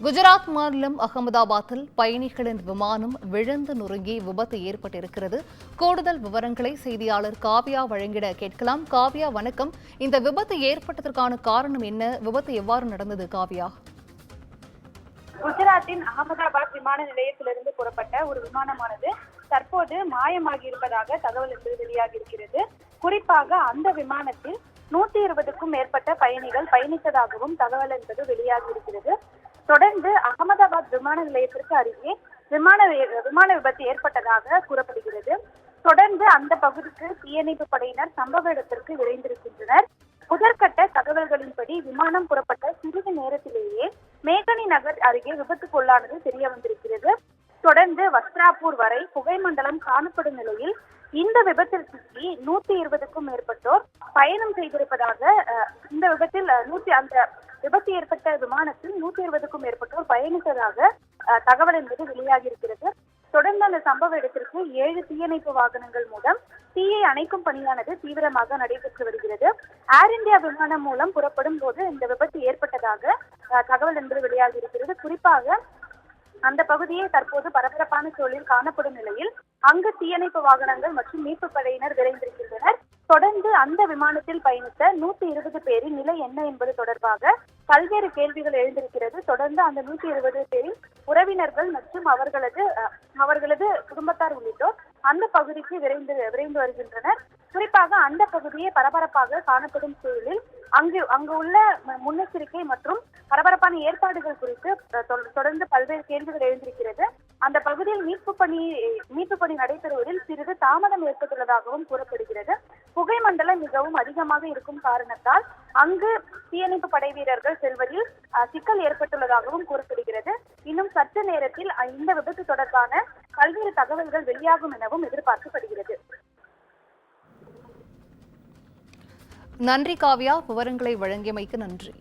குஜராத் மாநிலம் அகமதாபாத்தில் பயணிகளின் விமானம் விழுந்து நொறுங்கி விபத்து ஏற்பட்டிருக்கிறது. கூடுதல் விவரங்களை செய்தியாளர் காவ்யா வழங்கிட கேட்கலாம். காவ்யா, வணக்கம். இந்த விபத்து ஏற்பட்டதற்கான காரணம் என்ன? விபத்து எவ்வாறு நடந்தது காவ்யா? குஜராத்தின் அகமதாபாத் விமான நிலையத்திலிருந்து புறப்பட்ட ஒரு விமானமானது தற்போது மாயமாகி இருப்பதாக தகவல் என்பது வெளியாகி இருக்கிறது. குறிப்பாக அந்த விமானத்தில் 120க்கும் மேற்பட்ட பயணிகள் பயணித்ததாகவும் தகவல் என்பது வெளியாகி இருக்கிறது. தொடர்ந்து அகமதாபாத் விமான நிலையத்திற்கு அருகே விமான விபத்து ஏற்பட்டதாக கூறப்படுகிறது. தொடர்ந்து அந்த பகுதிக்கு தீயணைப்பு படையினர் சம்பவ இடத்திற்கு விரைந்திருக்கின்றனர். முதற்கட்ட தகவல்களின்படி விமானம் புறப்பட்ட சிறிது நேரத்திலேயே மேகனி நகர் அருகே விபத்துக்குள்ளானது தெரிய வந்திருக்கிறது. தொடர்ந்து வஸ்திராப்பூர் வரை புகை மண்டலம் காணப்படும் நிலையில் இந்த விபத்தில் சிக்கி 120க்கும் மேற்பட்டோர் பயணம் செய்திருப்பதாக இந்த விபத்தில் அந்த விபத்து ஏற்பட்ட விமானத்தில் 120க்கும் மேற்பட்டோர் பயணித்ததாக தகவல் என்பது வெளியாகி இருக்கிறது. தொடர்ந்து அந்த சம்பவ இடத்திற்கு 7 தீயணைப்பு வாகனங்கள் மூலம் தீயை அணைக்கும் பணியானது தீவிரமாக நடைபெற்று வருகிறது. ஏர் இந்தியா விமானம் மூலம் புறப்படும் போது இந்த விபத்து ஏற்பட்டதாக தகவல் என்பது வெளியாகி இருக்கிறது. குறிப்பாக அந்த பகுதியை தற்போது பரபரப்பான சூழலில் காணப்படும் நிலையில் அங்கு தீயணைப்பு வாகனங்கள் மற்றும் மீட்பு படையினர் விரைந்திருக்கின்றனர். தொடர்ந்து அந்த விமானத்தில் பயணித்த 120 பேரின் நிலை என்ன என்பது தொடர்பாக பல்வேறு கேள்விகள் எழுந்திருக்கிறது. தொடர்ந்து அந்த 120 பேரின் உறவினர்கள் மற்றும் அவர்களது குடும்பத்தார் உள்ளிட்டோர் அந்த பகுதிக்கு விரைந்து வருகின்றனர். குறிப்பாக அந்த பகுதியை பரபரப்பாக காணப்படும் சூழலில் அங்கு உள்ள முன்னெச்சரிக்கை மற்றும் பரபரப்பான ஏற்பாடுகள் குறித்து தொடர்ந்து பல்வேறு கேள்விகள் எழுந்திருக்கிறது. அந்த பகுதியில் மீட்பு பணி நடைபெறுவதில் சிறிது தாமதம் ஏற்பட்டுள்ளதாகவும் கூறப்படுகிறது. புகை மண்டலம் மிகவும் அதிகமாக இருக்கும் காரணத்தால் அங்கு தீயணைப்பு படை வீரர்கள் செல்வதில் சிக்கல் ஏற்பட்டுள்ளதாகவும் கூறப்படுகிறது. இன்னும் சற்று நேரத்தில் இந்த விபத்து தொடர்பான பல்வேறு தகவல்கள் வெளியாகும் எனவும் எதிர்பார்க்கப்படுகிறது. நன்றி காவ்யா, விவரங்களை வழங்கியமைக்கு நன்றி.